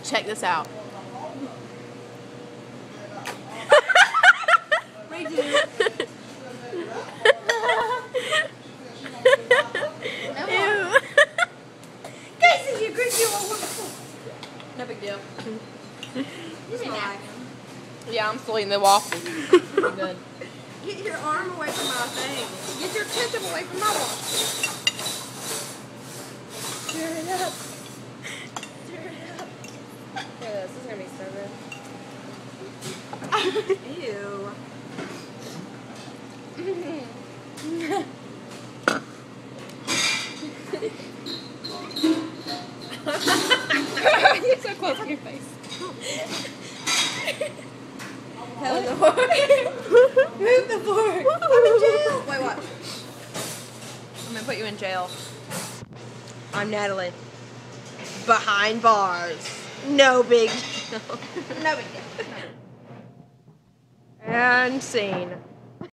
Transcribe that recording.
Check this out. Redo. Ew. Casey, you agree you are no big deal. Yeah, I'm still eating the waffles. Pretty good. Get your arm away from my thing. Get your attention away from my waffle. Stir it up. Stir it up. Look at this. This is going to be so good. Ew. You're so close to your face. Move the fork. Move the fork. I'm in jail. Wait, what? I'm gonna put you in jail. I'm Natalie. Behind bars. No big deal. No big deal. And scene.